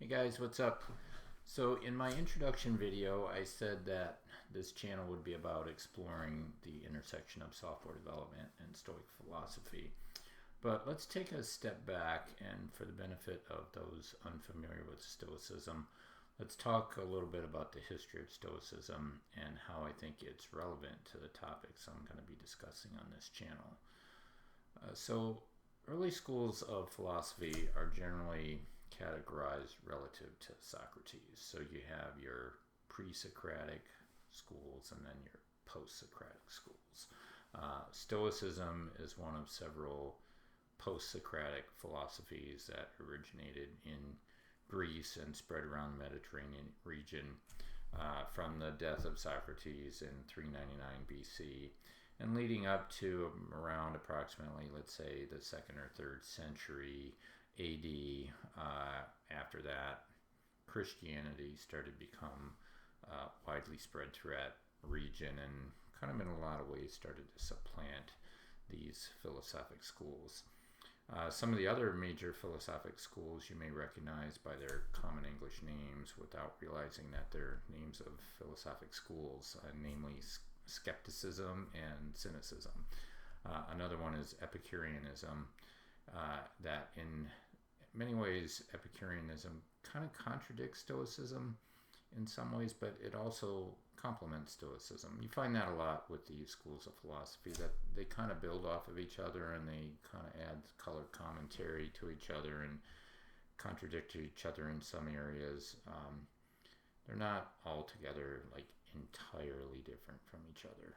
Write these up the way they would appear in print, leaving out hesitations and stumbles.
Hey guys, what's up? So in my introduction video, I said that this channel would be about exploring the intersection of software development and Stoic philosophy. But let's take a step back, and for the benefit of those unfamiliar with Stoicism, let's talk a little bit about the history of Stoicism and how I think it's relevant to the topics I'm going to be discussing on this channel. So early schools of philosophy are generally categorized relative to Socrates. So you have your pre-Socratic schools and then your post-Socratic schools. Stoicism is one of several post-Socratic philosophies that originated in Greece and spread around the Mediterranean region from the death of Socrates in 399 BC and leading up to around approximately, let's say, the 2nd or 3rd century AD. After that, Christianity started to become widely spread throughout that region and kind of in a lot of ways started to supplant these philosophic schools. Some of the other major philosophic schools you may recognize by their common English names without realizing that they're names of philosophic schools, namely skepticism and cynicism. Another one is Epicureanism, that in many ways Epicureanism kind of contradicts Stoicism in some ways, but it also complements Stoicism. You find that a lot with these schools of philosophy, that they kind of build off of each other and they kind of add color commentary to each other and contradict each other in some areas. They're not altogether like entirely different from each other.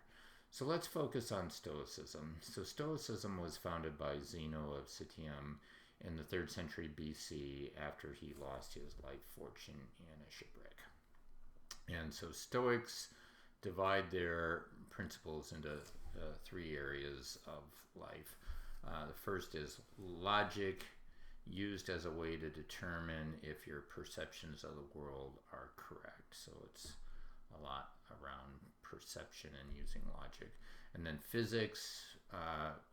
So let's focus on Stoicism. So Stoicism was founded by Zeno of Citium in the 3rd century BC after he lost his life fortune in a shipwreck. And so Stoics divide their principles into 3 areas of life. The first is logic, used as a way to determine if your perceptions of the world are correct. So it's a lot around perception and using logic. And then physics,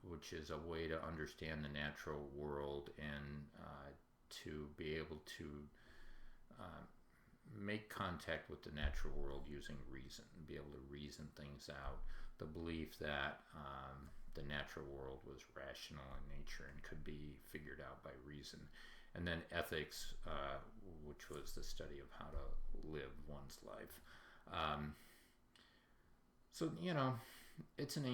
which is a way to understand the natural world and to be able to make contact with the natural world using reason, be able to reason things out. The belief that the natural world was rational in nature and could be figured out by reason. And then ethics, which was the study of how to live one's life. So, it's an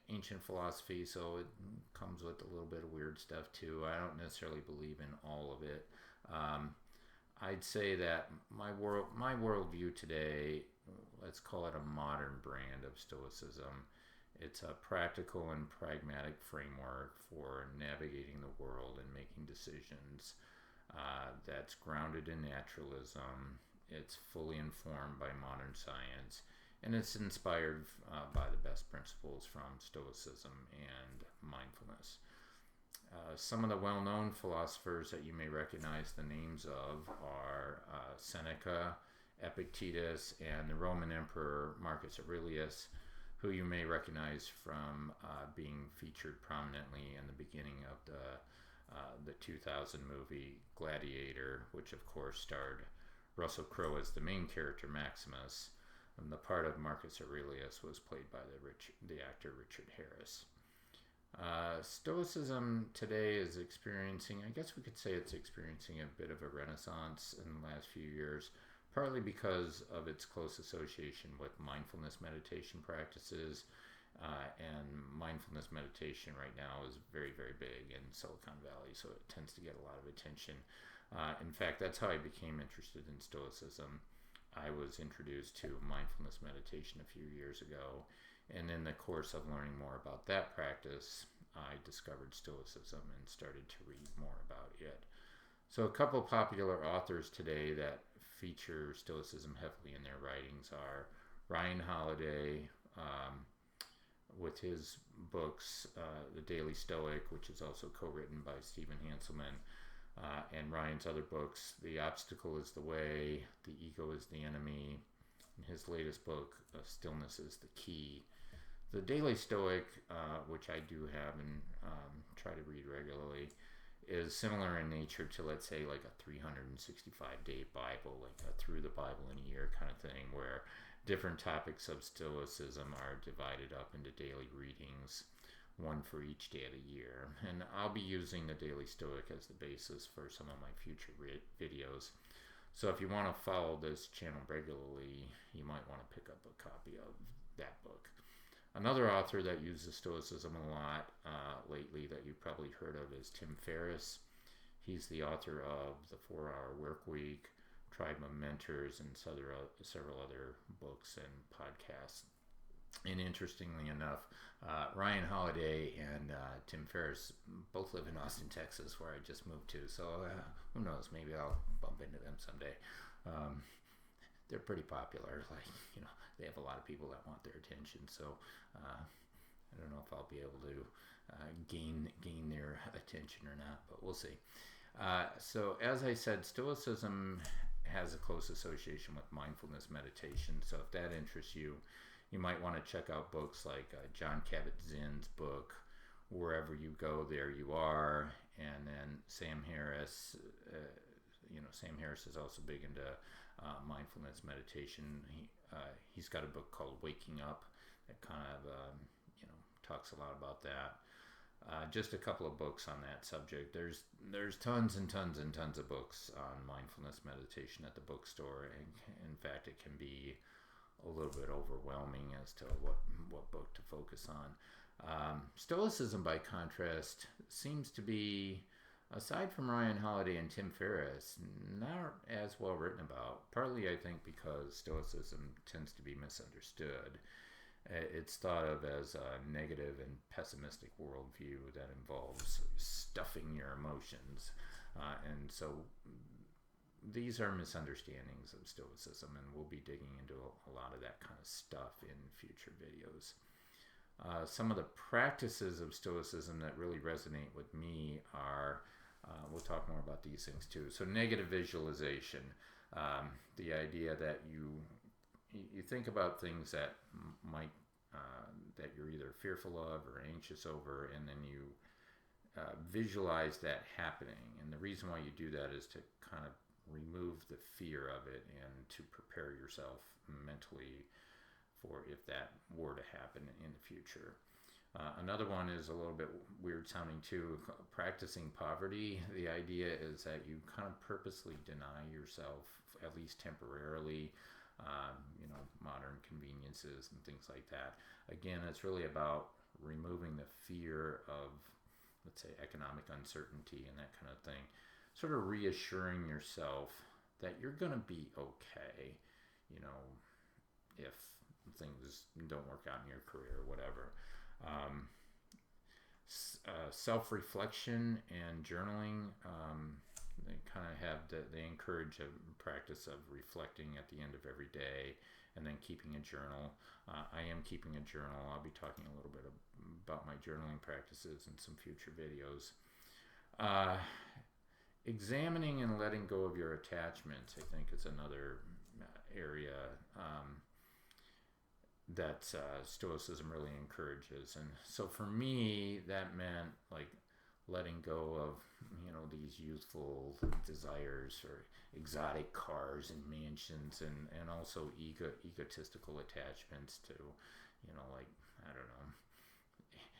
ancient philosophy, so it comes with a little bit of weird stuff too. I don't necessarily believe in all of it. I'd say that my worldview today, let's call it a modern brand of Stoicism. It's a practical and pragmatic framework for navigating the world and making decisions that's grounded in naturalism. It's fully informed by modern science, and it's inspired by the best principles from Stoicism and mindfulness. Some of the well-known philosophers that you may recognize the names of are Seneca, Epictetus, and the Roman Emperor Marcus Aurelius, who you may recognize from being featured prominently in the beginning of the 2000 movie Gladiator, which of course starred Russell Crowe as the main character Maximus, and the part of Marcus Aurelius was played by the actor Richard Harris. Stoicism today is experiencing, I guess we could say it's experiencing a bit of a renaissance in the last few years, partly because of its close association with mindfulness meditation practices. And mindfulness meditation right now is very, very big in Silicon Valley, so it tends to get a lot of attention. In fact, that's how I became interested in Stoicism. I was introduced to mindfulness meditation a few years ago, and in the course of learning more about that practice, I discovered Stoicism and started to read more about it. So a couple popular authors today that feature Stoicism heavily in their writings are Ryan Holiday, with his books, The Daily Stoic, which is also co-written by Stephen Hanselman, and Ryan's other books, The Obstacle is the Way, The Ego is the Enemy, and his latest book, Stillness is the Key. The Daily Stoic, which I do have and try to read regularly, is similar in nature to, let's say, like a 365-day Bible, like a through the Bible in a year kind of thing, where different topics of Stoicism are divided up into daily readings, one for each day of the year. And I'll be using the Daily Stoic as the basis for some of my future videos. So if you want to follow this channel regularly, you might want to pick up a copy of that book. Another author that uses Stoicism a lot lately that you've probably heard of is Tim Ferriss. He's the author of The 4-Hour Workweek, Tribe of Mentors, and several other books and podcasts. And interestingly enough, Ryan Holiday and Tim Ferriss both live in Austin, Texas, where I just moved to. So who knows? Maybe I'll bump into them someday. They're pretty popular. Like, you know, they have a lot of people that want their attention. So I don't know if I'll be able to gain their attention or not, but we'll see. So as I said, Stoicism has a close association with mindfulness meditation. So if that interests you, you might want to check out books like John Kabat-Zinn's book, Wherever You Go, There You Are, and then Sam Harris. Sam Harris is also big into mindfulness meditation. He's got a book called Waking Up that kind of talks a lot about that. Just a couple of books on that subject. There's tons and tons and tons of books on mindfulness meditation at the bookstore. In fact, it can be a little bit overwhelming as to what book to focus on. Stoicism, by contrast, seems to be, aside from Ryan Holiday and Tim Ferriss, not as well written about. Partly, I think, because Stoicism tends to be misunderstood. It's thought of as a negative and pessimistic worldview that involves stuffing your emotions. And so these are misunderstandings of Stoicism, and we'll be digging into a lot of that kind of stuff in future videos. Some of the practices of Stoicism that really resonate with me are, we'll talk more about these things too. So negative visualization, the idea that you think about things that might that you're either fearful of or anxious over, and then you visualize that happening. And the reason why you do that is to kind of remove the fear of it and to prepare yourself mentally for if that were to happen in the future. Another one is a little bit weird sounding too, practicing poverty. The idea is that you kind of purposely deny yourself, at least temporarily, modern conveniences and things like that. Again, it's really about removing the fear of, let's say, economic uncertainty and that kind of thing. Sort of reassuring yourself that you're going to be okay, if things don't work out in your career or whatever. Self-reflection and journaling, they kind of have they encourage a practice of reflecting at the end of every day and then keeping a journal. I am keeping a journal. I'll be talking a little bit about my journaling practices in some future videos. Examining and letting go of your attachments, I think, is another area that Stoicism really encourages. And so for me, that meant like letting go of, these youthful desires for exotic cars and mansions, and also egotistical attachments to, I don't know,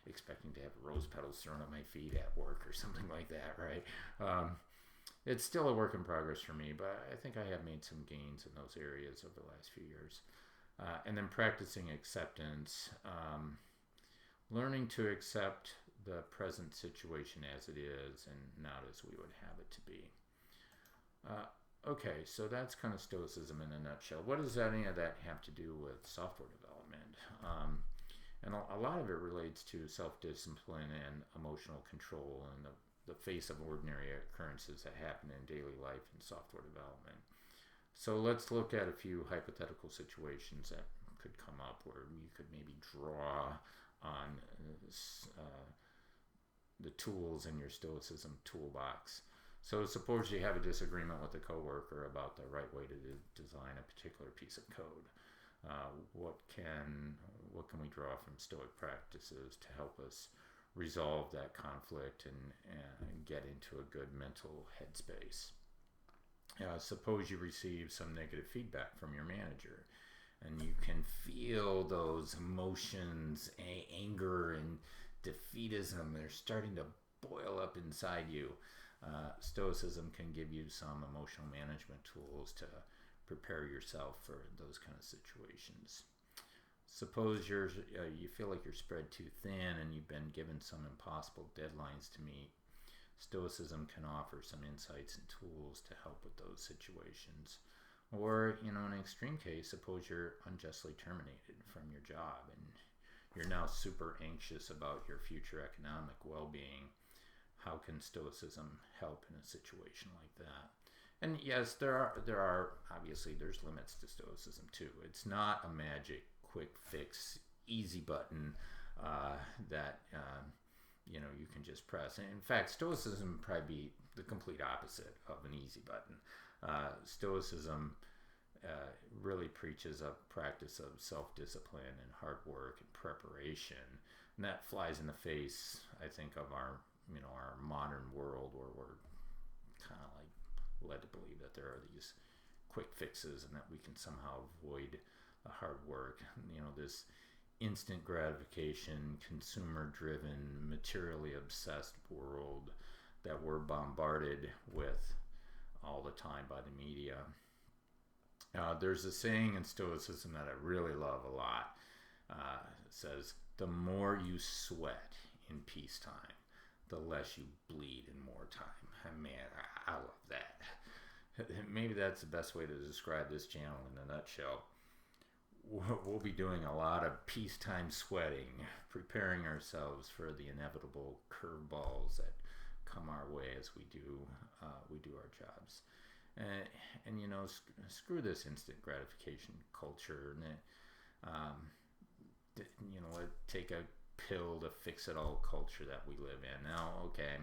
expecting to have rose petals thrown at my feet at work or something like that, right? It's still a work in progress for me, but I think I have made some gains in those areas over the last few years. And then practicing acceptance, learning to accept the present situation as it is and not as we would have it to be. Okay, so that's kind of Stoicism in a nutshell. What does any of that have to do with software development? And a lot of it relates to self-discipline and emotional control in the face of ordinary occurrences that happen in daily life in software development. So let's look at a few hypothetical situations that could come up where you could maybe draw on the tools in your Stoicism toolbox. So suppose you have a disagreement with a coworker about the right way to design a particular piece of code. What can we draw from Stoic practices to help us resolve that conflict and get into a good mental headspace. Suppose you receive some negative feedback from your manager, and you can feel those emotions, anger and defeatism. They're starting to boil up inside you. Stoicism can give you some emotional management tools to prepare yourself for those kind of situations. Suppose you feel like you're spread too thin and you've been given some impossible deadlines to meet. Stoicism can offer some insights and tools to help with those situations. Or, in an extreme case, suppose you're unjustly terminated from your job and you're now super anxious about your future economic well-being. How can Stoicism help in a situation like that? And yes, there are obviously there's limits to Stoicism too. It's not a magic, quick fix, easy button that you can just press. And in fact, Stoicism would probably be the complete opposite of an easy button. Stoicism really preaches a practice of self-discipline and hard work and preparation, and that flies in the face, I think, of our modern world where we're kind of like led to believe that there are these quick fixes and that we can somehow avoid the hard work. This instant gratification, consumer-driven, materially obsessed world that we're bombarded with all the time by the media. There's a saying in Stoicism that I really love a lot. It says, the more you sweat in peacetime, the less you bleed in wartime. Man, I love that. Maybe that's the best way to describe this channel in a nutshell. We'll be doing a lot of peacetime sweating, preparing ourselves for the inevitable curveballs that come our way as we do our jobs. And screw this instant gratification culture. Take a pill to fix it all culture that we live in. Now, okay,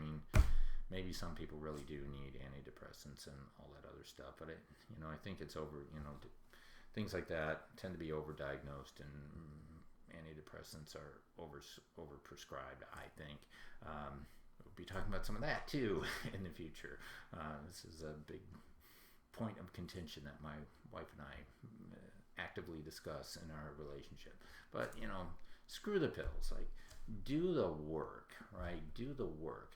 maybe some people really do need antidepressants and all that other stuff, but I think it's things like that tend to be overdiagnosed, and antidepressants are overprescribed, I think. We'll be talking about some of that too in the future. This is a big point of contention that my wife and I actively discuss in our relationship. But screw the pills. Like, do the work, right? Do the work.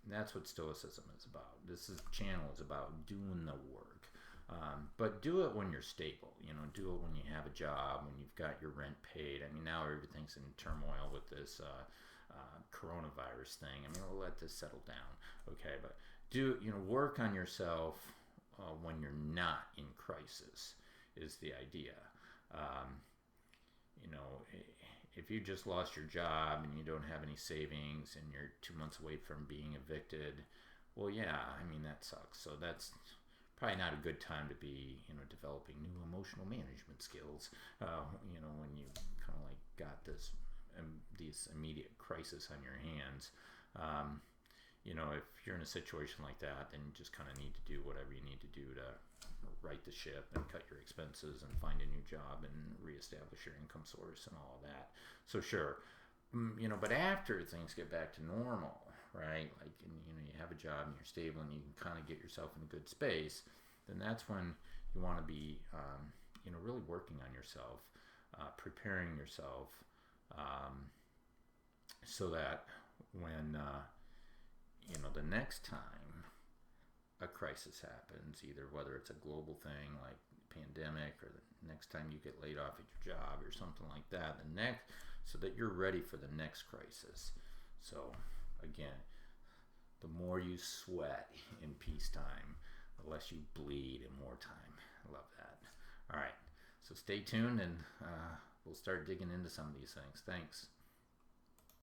That's what Stoicism is about. This channel is about doing the work. But do it when you're stable. Do it when you have a job, when you've got your rent paid. Now everything's in turmoil with this coronavirus thing. We'll let this settle down, okay? But work on yourself when you're not in crisis is the idea. If you just lost your job and you don't have any savings and you're 2 months away from being evicted, well, yeah, that sucks. So that's probably not a good time to be, developing new emotional management skills. When you kind of like got this immediate crisis on your hands. If you're in a situation like that, then you just kind of need to do whatever you need to do to right the ship and cut your expenses and find a new job and reestablish your income source and all of that. So sure, but after things get back to normal, right? Like, you have a job and you're stable and you can kind of get yourself in a good space, then that's when you want to be, really working on yourself, preparing yourself, so that when, the next time a crisis happens, either whether it's a global thing like pandemic or the next time you get laid off at your job or something like that, so that you're ready for the next crisis. So again, the more you sweat in peacetime, the less you bleed in wartime. I love that. All right, so stay tuned and we'll start digging into some of these things. Thanks.